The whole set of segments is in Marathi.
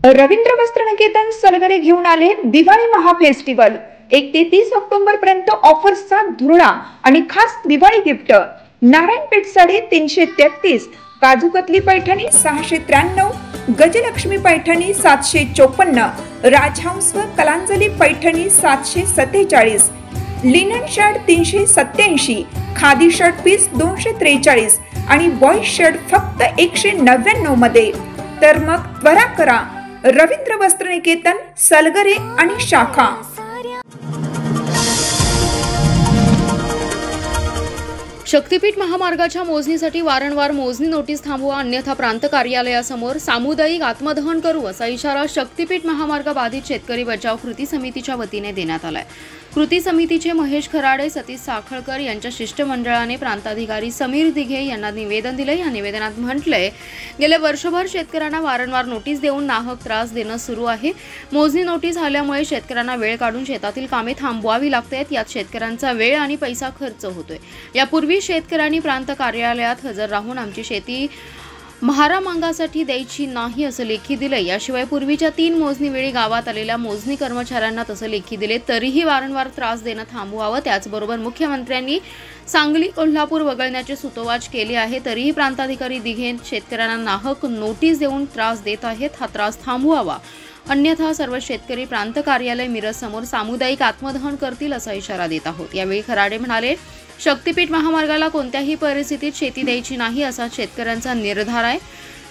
रवींद्र वस्त्रनिकेतन सलगरे घेऊन आले दिवाळी महाफेस्टिवल। 1 ते 30 ऑक्टोबर पर्यंत ऑफर्सचा धुरळा आणि खास दिवाळी गिफ्ट। नारायणपेठ साडी 333, काजूकतली पैठणी 693, गजलक्ष्मी पैठणी 754, राजहंस व Kalanjali Paithani 747, linen shirt 387, khadi shirt piece 243 आणि बॉयज शर्ट फक्त 199 मध्ये। तर मग त्वरा करा, रवींद्र वस्त्रनिकेतन सलगरे आणि शाखा। शक्तीपीठ महामार्गाच्या मोजणीसाठी वारंवार मोजणी नोटीस थांबवा, अन्यथा प्रांत कार्यालयासमोर सामुदायिक आत्मदहन करू, असा इशारा शक्तीपीठ महामार्ग बाधित शेतकरी बचाव कृती समितीच्या वतीने देण्यात आलाय। कृती समितीचे महेश खराडे, सतीश साखळकर यांच्या शिष्टमंडळाने प्रांताधिकारी समीर दिघे यांना निवेदन दिले। या निवेदनात म्हटलंय, गेले वर्षभर शेतकऱ्यांना वारंवार नोटीस देऊन नाहक त्रास देणं सुरू आहे। मोजणी नोटीस आल्यामुळे शेतकऱ्यांना वेळ काढून शेतातील कामे थांबवावी लागतात। यात शेतकऱ्यांचा वेळ आणि पैसा खर्च होतोय। यापूर्वी शेतकऱ्यांनी प्रांत कार्यालयात हजर राहून आमची शेती महारामांगासाठी द्यायची नाही असं लेखी दिले। याशिवाय पूर्वीच्या 3 मोजणी वेळी गावात आलेल्या मोजणी कर्मचाऱ्यांना तसं लेखी दिले, तरीही वारंवार त्रास देणं थांबवावं। त्याचबरोबर मुख्यमंत्र्यांनी सांगली कोल्हापूर वगळण्याचे सुतोवाच केले आहे, तरीही प्रांताधिकारी दिघे शेतकऱ्यांना नाहक नोटीस देऊन त्रास देत आहेत। हा त्रास थांबवावा, अन्यथा सर्व शेतकरी प्रांत कार्यालय मिरज समोर सामुदायिक आत्मदहन करतील असा इशारा देत आहोत। यावेळी खराडे म्हणाले, शक्तीपीठ महामार्गाला कोणत्याही परिस्थितीत शेती द्यायची नाही असा शेतकऱ्यांचा निर्धार आहे।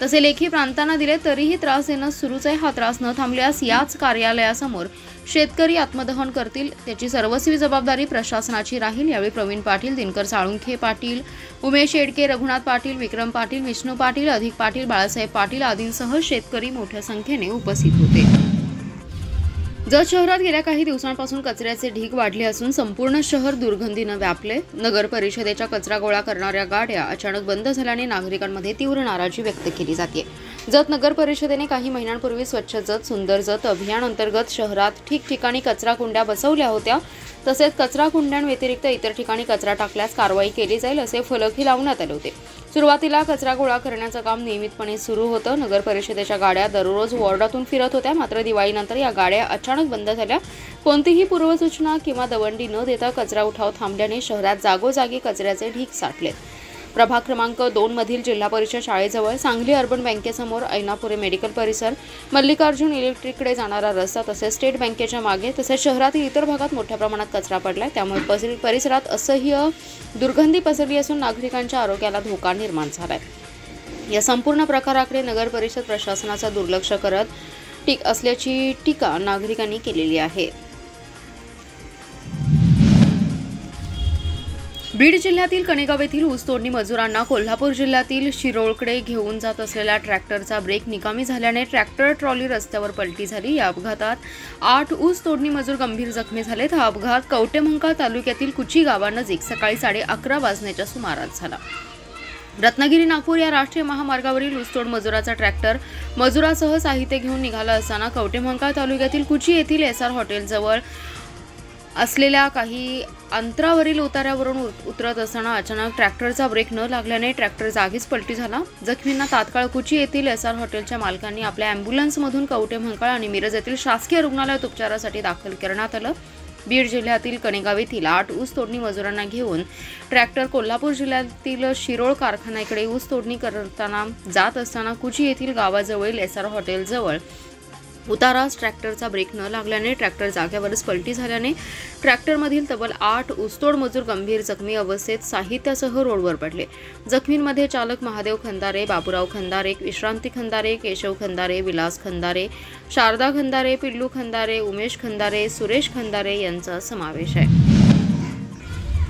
तसे लेखी प्रांतांना दिले तरीही त्रास देणं सुरूच आहे। हा त्रास न थांबल्यास याच कार्यालयासमोर शेतकरी आत्मदहन करतील, त्याची सर्वस्वी जबाबदारी प्रशासनाची राहील। यावेळी प्रवीण पाटील, दिनकर साळुंखे पाटील, उमेश येडके, रघुनाथ पाटील, विक्रम पाटील, विष्णू पाटील, अधिक पाटील, बाळासाहेब पाटील आदींसह शेतकरी मोठ्या संख्येने उपस्थित होते। जत शहरात गेल्या काही दिवसांपासून कचऱ्याचे ढीग वाढले असून संपूर्ण शहर दुर्गंधीनं व्यापले। नगर परिषदेच्या कचरा गोळा करणाऱ्या गाड्या अचानक बंद झाल्याने नागरिकांमध्ये तीव्र नाराजी व्यक्त केली जाते। जत नगर परिषदेने काही महिन्यांपूर्वी स्वच्छ जत सुंदर जत अभियान अंतर्गत शहरात ठिकठिकाणी कचरा कुंड्या बसवल्या होत्या। तसेच कचरा कुंड्यांव्यतिरिक्त इतर ठिकाणी कचरा टाकल्यास कारवाई केली जाईल असे फलकही लावण्यात आले होते। सुरुवातीला कचरा गोळा करण्याचं काम नियमितपणे सुरू होतं। नगर परिषदेच्या गाड्या दररोज वॉर्डातून फिरत होत्या, मात्र दिवाळीनंतर या गाड्या अचानक बंद झाल्या। कोणतीही पूर्वसूचना किंवा दवंडी न देता कचरा उठाव थांबल्याने शहरात जागोजागी कचऱ्याचे ढीग साठलेत। प्रभाग क्रमांक 2 मधील जिल्हा परिषद शाळेजवळ, सांगली अर्बन बँकेसमोर, ऐनापुरे मेडिकल परिसर, मल्लिकार्जुन इलेक्ट्रिककडे जाणारा रस्ता तसेच स्टेट बँकेच्या मागे तसेच शहरातील इतर भागात मोठ्या प्रमाणात कचरा पडलाय। त्यामुळे परिसरात असह्य दुर्गंधी पसरली असून नागरिकांच्या आरोग्याला धोका निर्माण झालाय। या संपूर्ण प्रकाराकडे नगर परिषद प्रशासनाचा दुर्लक्ष करत असल्याची टीका नागरिकांनी केलेली आहे। बीड जिल्ह्यातील कणेगाव येथील ऊसतोडणी मजुरांना कोल्हापूर जिल्ह्यातील शिरोळकडे घेऊन जात असलेल्या ट्रॅक्टरचा ब्रेक निकामी झाल्याने ट्रॅक्टर ट्रॉली रस्त्यावर पलटी झाली। या अपघातात 8 ऊस तोडणी मजूर गंभीर जखमी झालेत। हा अपघात कवटेमंकाळ तालुक्यातील कुची गावानजीक सकाळी 11:30 वाजण्याच्या सुमारास झाला। रत्नागिरी नागपूर या राष्ट्रीय महामार्गावरील ऊसतोड मजुराचा ट्रॅक्टर मजुरासह साहित्य घेऊन निघाला असताना कवटेमंकाळ तालुक्यातील कुची येथील एसआर हॉटेलजवळ असलेल्या काही अंतरावरील उतार्यावरून उतरत असताना अचानक ट्रॅक्टरचा ब्रेक न लागल्याने ट्रॅक्टर जागीच पलटी झाला। जखमींना तात्काळ कुची येथील एसआर हॉटेलच्या मालकांनी आपल्या अँब्युलन्समधून कवटेमंकाळ आणि मिरज येथील शासकीय रुग्णालयात उपचारासाठी दाखल करण्यात आलं। बीड जिल्ह्यातील कणेगाव येथील 8 ऊस तोडणी मजुरांना घेऊन ट्रॅक्टर कोल्हापूर जिल्ह्यातील शिरोळ कारखान्याकडे ऊस तोडणी करताना जात असताना कुची येथील गावाजवळील एसआर हॉटेलजवळ उतारास ट्रॅक्टरचा ब्रेक न लागल्याने ट्रॅक्टर जागेवरच पलटी झाल्याने ट्रॅक्टरमधील तब्बल 8 ऊसतोड मजूर गंभीर जखमी अवस्थेत साहित्यासह रोडवर पडले। जखमींमध्ये चालक महादेव खंदारे, बाबूराव खंदारे, विश्रांती खंदारे, केशव खंदारे, विलास खंदारे, शारदा खंदारे, पिल्लू खंदारे, उमेश खंदारे, सुरेश खंदारे यांचा समावेश आहे।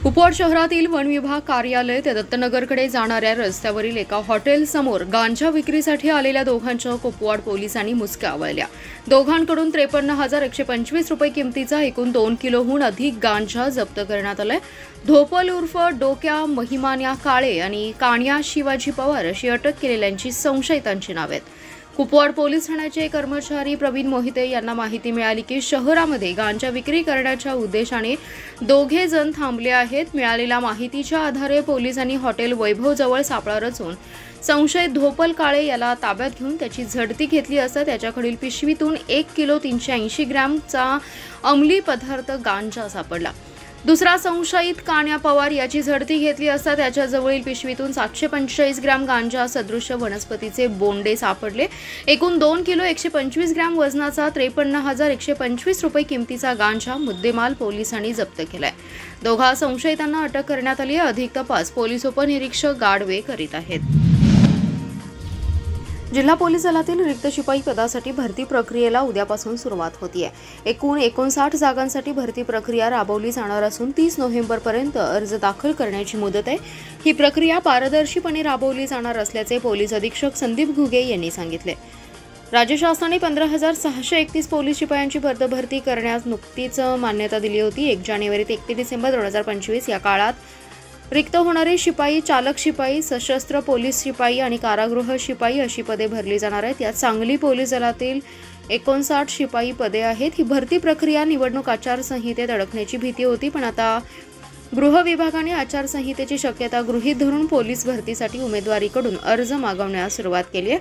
कुपवाड शहरातील वन विभाग कार्यालय ते दत्तनगरकडे जाणाऱ्या रस्त्यावरील एका हॉटेल समोर गांजा विक्रीसाठी आलेल्या दोघांच्या कुपवाड पोलिसांनी मुसक्या आवळल्या। दोघांकडून 53,125 रुपये किमतीचा एकूण 2 किलोहून अधिक गांजा जप्त करण्यात आलाय। धोपल उर्फ डोक्या महिमान्या काळे आणि काण्या शिवाजी पवार अशी अटक केलेल्यांची संशयितांची नावे आहेत। कुपवाड पोलीस ठाण्याचे कर्मचारी प्रवीण मोहिते यांना माहिती मिळाली की शहरामध्ये गांजा विक्री करण्याच्या उद्देशाने दोघे जण थांबले आहेत। मिळालेल्या माहितीच्या आधारे पोलिसांनी हॉटेल वैभव जवळ सापळा रचून संशयित धोपल काळे याला ताब्यात घेऊन त्याची झडती घेतली असता त्याच्याकडील पिशवीतून 1 किलो 380 ग्रॅमचा अंमली पदार्थ गांजा सापडला। दुसरा संशयित कान्या पवार याची झडती घेतली असता त्याच्याजवळील पिशवीतून 745 ग्रॅम गांजा सदृश्य वनस्पतीचे बोंडे सापडले। एकूण 2 किलो 125 ग्रॅम वजनाचा 53,125 रुपये किमतीचा गांजा मुद्देमाल पोलिसांनी जप्त केलाय। दोघा संशयितांना अटक करण्यात आली आहे। अधिक तपास पोलीस उपनिरीक्षक गाडवे करीत आहेत। जिल्हा पोलीस दलातील रिक्त शिपाई पदासाठी भरती प्रक्रियेला उद्यापासून सुरुवात होतीये। एकूण 59 जागांसाठी भरती प्रक्रिया राबवली जाणार असून 30 नोव्हेंबरपर्यंत अर्ज दाखल करण्याची मुदत आहे। ही प्रक्रिया पारदर्शीपणे राबवली जाणार असल्याचे पोलीस अधीक्षक संदीप घुगे यांनी सांगितले। राज्य शासनाने 15,631 पोलीस शिपायांची पदभरती करण्यास नुकतीच मान्यता दिली होती। 1 जानेवारी ते 31 डिसेंबर 2025 या काळात रिक्त होणारे शिपाई, चालक शिपाई, सशस्त्र पोलीस शिपाई आणि कारागृह शिपाई अशी पदे भरली जाणार आहेत। यात सांगली पोलीस दलातील 59 शिपाई पदे आहेत। ही भरती प्रक्रिया निवडणूक आचारसंहितेत अडकण्याची भीती होती, पण आता गृह विभागाने आचारसंहितेची शक्यता गृहीत धरून पोलीस भरतीसाठी उमेदवारीकडून अर्ज मागवण्यास सुरुवात केली आहे।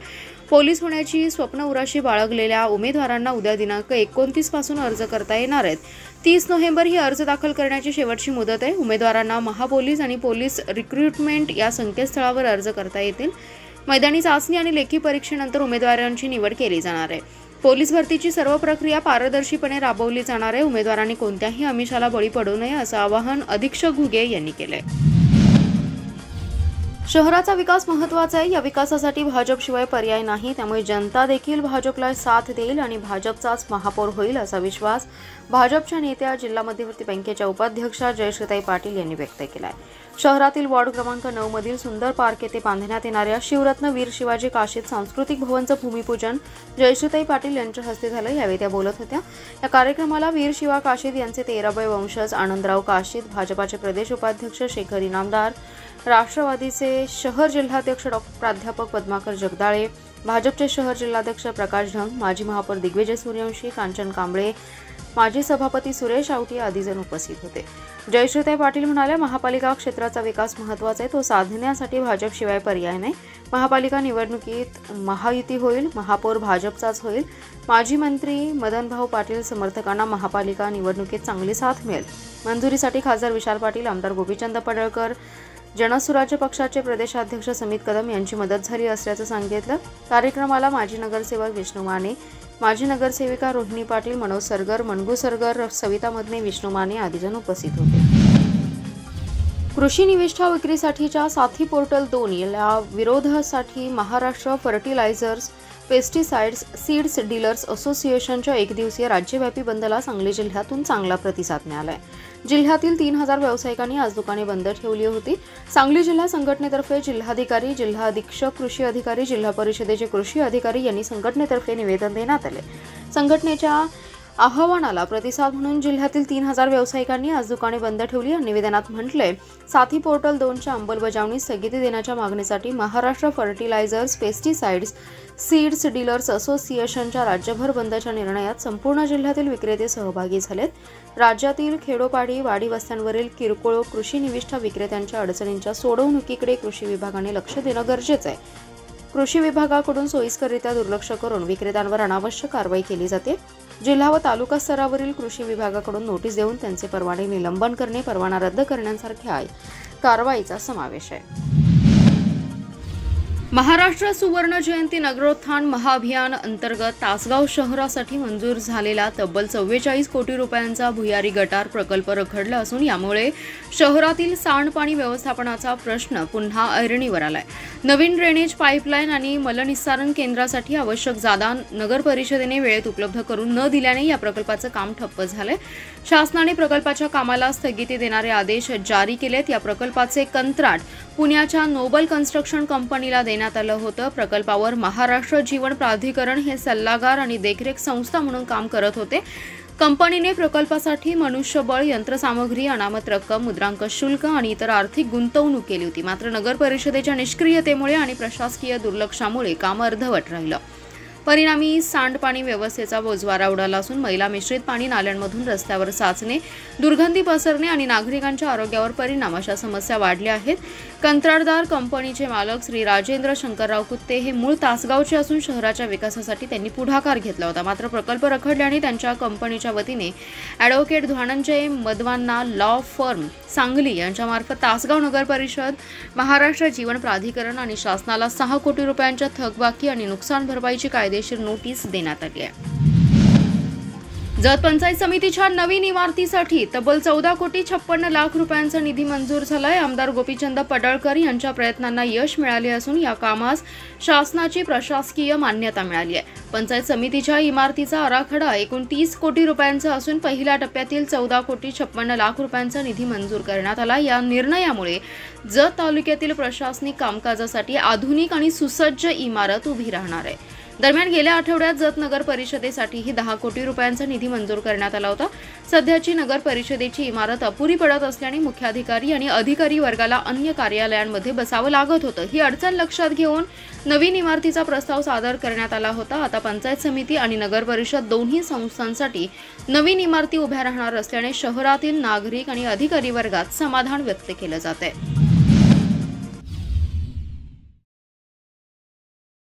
पोलीस होण्याची स्वप्न उराशी बाळगलेल्या उमेदवारांना उद्या दिनांक 29 पासून अर्ज करता येणार आहेत। 30 नोव्हेंबर ही अर्ज दाखल करण्याची शेवटची मुदत आहे। उमेदवारांना महापोलीस आणि पोलीस रिक्रुटमेंट या संकेतस्थळावर अर्ज करता येतील। मैदानी चाचणी आणि लेखी परीक्षेनंतर उमेदवारांची निवड केली जाणार आहे। पोलीस भरतीची सर्व प्रक्रिया पारदर्शीपणे राबवली जाणार आहे। उमेदवारांनी कोणत्याही आमिषाला बळी पडू नये असं आवाहन अधीक्षक घुगे यांनी केलंय। शहराचा विकास महत्त्वाचा आहे। या विकासासाठी भाजपशिवाय पर्याय नाही, त्यामुळे जनता देखील भाजपला साथ देईल आणि भाजपचाच महापौर होईल असा विश्वास भाजपच्या नेत्या जिल्हा मध्यवर्ती बँकेच्या उपाध्यक्षा जयश्रीताई पाटील यांनी व्यक्त केला आहे। शहरातील वॉर्ड क्रमांक 9 मधील सुंदर पार्क येथे बांधण्यात येणाऱ्या शिवरत्न वीर शिवाजी काशीद सांस्कृतिक भवनचं भूमिपूजन जयश्रीताई पाटील यांच्या हस्ते झालं। यावेळी त्या बोलत होत्या। या कार्यक्रमाला वीर शिवा काशीद यांचे 13 वंशज आनंदराव काशीद, भाजपाचे प्रदेश उपाध्यक्ष शेखर इनामदार, राष्ट्रवादीचे शहर जिल्हाध्यक्ष प्राध्यापक पद्माकर जगदाळे, भाजपचे शहर जिल्हाध्यक्ष प्रकाश ढंग, माजी महापौर दिग्विजय सूर्यवंशी, कांचन कांबळे, माजी सभापती सुरेश आवटी आदी जण उपस्थित होते। जयश्रीताई पाटील म्हणाल्या, महापालिका क्षेत्राचा विकास महत्त्वाचा आहे, तो साधण्यासाठी भाजपशिवाय पर्याय नाही। महापालिका निवडणुकीत महायुती होईल, महापौर भाजपचाच होईल। माजी मंत्री मदनभाऊ पाटील समर्थकांना महापालिका निवडणुकीत चांगली साथ मिळेल। मंजुरीसाठी खासदार विशाल पाटील, आमदार गोपीचंद पडळकर, जनसुराज्य पक्षाचे प्रदेशाध्यक्ष समित कदम यांची मदत झाली असल्याचं सांगितलं। कार्यक्रमाला माजी नगरसेवक विष्णू माने, माजी नगरसेविका रोहिणी पाटील, मनोज सरगर, मनगू सरगर, सविता मदने, विष्णू माने आदी जण उपस्थित होते। कृषी निविष्ठा विक्रीसाठीच्या साथी पोर्टल 2 या विरोधासाठी Maharashtra fertilisers, pesticides, seeds dealers असोसिएशनच्या एकदिवसीय राज्यव्यापी बंदला सांगली जिल्ह्यातून चांगला प्रतिसाद मिळाला आहे। जिल्ह्यातील 3000 व्यावसायिकांनी आज दुकाने बंद ठेवली होती। सांगली जिल्हा संघटनेतर्फे जिल्हाधिकारी, जिल्हा अधीक्षक कृषी अधिकारी, जिल्हा परिषदेचे कृषी अधिकारी यांनी संघटनेतर्फे निवेदन देण्यात आले। संघटनेच्या आवाहनाला प्रतिसाद म्हणून जिल्ह्यातील 3000 व्यावसायिकांनी आज दुकाने बंद ठेवली। या निवेदनात म्हटलंय, साथी पोर्टल 2च्या अंमलबजावणी स्थगिती देण्याच्या मागणीसाठी Maharashtra fertilisers, pesticides, seeds dealers असोसिएशनच्या राज्यभर बंदच्या निर्णयात संपूर्ण जिल्ह्यातील विक्रेते सहभागी झालेत। राज्यातील खेडोपाडी, वाडी वस्त्यांवरील किरकोळ कृषी निविष्ठा विक्रेत्यांच्या अडचणींच्या सोडवणुकीकडे कृषी विभागाने लक्ष देणं गरजेचं आहे। कृषी विभागाकडून सोयीस्कररित्या दुर्लक्ष करून विक्रेत्यांवर अनावश्यक कारवाई केली जाते। जिल्हा व तालुका स्तरावरील कृषी विभागाकडून नोटीस देऊन त्यांचे परवाने निलंबन करणे, परवाना रद्द करण्यासारख्या कारवाईचा समावेश आहे। महाराष्ट्र सुवर्ण जयंती नगरोत्थान महाअभियान अंतर्गत तासगाव शहरासाठी मंजूर झालेला तब्बल 44 कोटी रुपयांचा भुयारी गटार प्रकल्प रखडला असून यामुळे शहरातील सांडपाणी व्यवस्थापनाचा प्रश्न पुन्हा ऐरणीवर आलाय। नवीन ड्रेनेज पाईपलाईन आणि मलनिस्सारण केंद्रासाठी आवश्यक जागा नगर परिषदेने वेळेत उपलब्ध करून न दिल्याने या प्रकल्पाचं काम ठप्प झालंय। शासनाने प्रकल्पाच्या कामाला स्थगिती देणारे आदेश जारी केलेत। या प्रकल्पाचे कंत्राट पुण्याच्या नोबल कन्स्ट्रक्शन कंपनीला देण्यात आलं होतं। प्रकल्पावर महाराष्ट्र जीवन प्राधिकरण हे सल्लागार आणि देखरेख संस्था म्हणून काम करत होते। कंपनीने प्रकल्पासाठी मनुष्यबळ, यंत्रसामग्री, अनामत रक्कम, मुद्रांक शुल्क आणि इतर आर्थिक गुंतवणूक केली होती। मात्र नगर परिषदेच्या निष्क्रियतेमुळे आणि प्रशासकीय दुर्लक्षामुळे काम अर्धवट राहिलं। परिणामी सांडपाणी व्यवस्थेचा बोजवारा उडाला असून मैला मिश्रित पाणी नाल्यांमधून रस्त्यावर साचणे, दुर्गंधी पसरणे आणि नागरिकांच्या आरोग्यावर परिणाम अशा समस्या वाढल्या आहेत. कंत्राटदार कंपनीचे मालक श्री राजेंद्र शंकरराव कुत्ते हे मूळ तासगावचे असून शहराच्या विकासासाठी त्यांनी पुढाकार घेतला होता. मात्र प्रकल्प रखडल्याने त्यांच्या कंपनीच्या वतीने ॲडव्होकेट धनंजय मदवांना लॉ फर्म सांगली यांच्यामार्फत तासगाव नगर परिषद, महाराष्ट्र जीवन प्राधिकरण आणि शासनाला 6 कोटी रुपयांच्या थकबाकी आणि नुकसान भरपाईची कायदेशीर नोटीस देण्यात आली आहे. जत पंचायत समितीच्या नवीन इमारतीसाठी तब्बल 14 कोटी 56 लाख रुपयांचा निधी मंजूर झालाय. आमदार गोपीचंद पडळकर यांच्या प्रयत्नांना यश मिळाले असून या कामास शासनाची प्रशासकीय मान्यता मिळाली आहे. पंचायत समितीच्या इमारतीचा आराखडा एकूण 30 कोटी रुपयांचा असून पहिल्या टप्प्यातील 14 कोटी 56 लाख रुपयांचा निधी मंजूर करण्यात आला. या निर्णयामुळे जत तालुक्यातील प्रशासनिक कामकाजासाठी आधुनिक आणि सुसज्ज इमारत उभी राहणार आहे. दरम्यान गेल्या आठवड्यात जत नगर परिषदेसाठीही 10 कोटी रुपयांचा निधी मंजूर करण्यात आला होता. सध्याची नगर परिषदेची इमारत अपुरी पडत असल्याने मुख्याधिकारी आणि अधिकारी वर्गाला अन्य कार्यालयांमध्ये बसावं लागत होतं. ही अडचण लक्षात घेऊन नवीन इमारतीचा प्रस्ताव सादर करण्यात आला होता. आता पंचायत समिती आणि नगर परिषद दोन्ही संस्थांसाठी नवीन इमारती उभ्या राहणार असल्याने शहरातील नागरिक आणि अधिकारी वर्गात समाधान व्यक्त केलं जात आहे.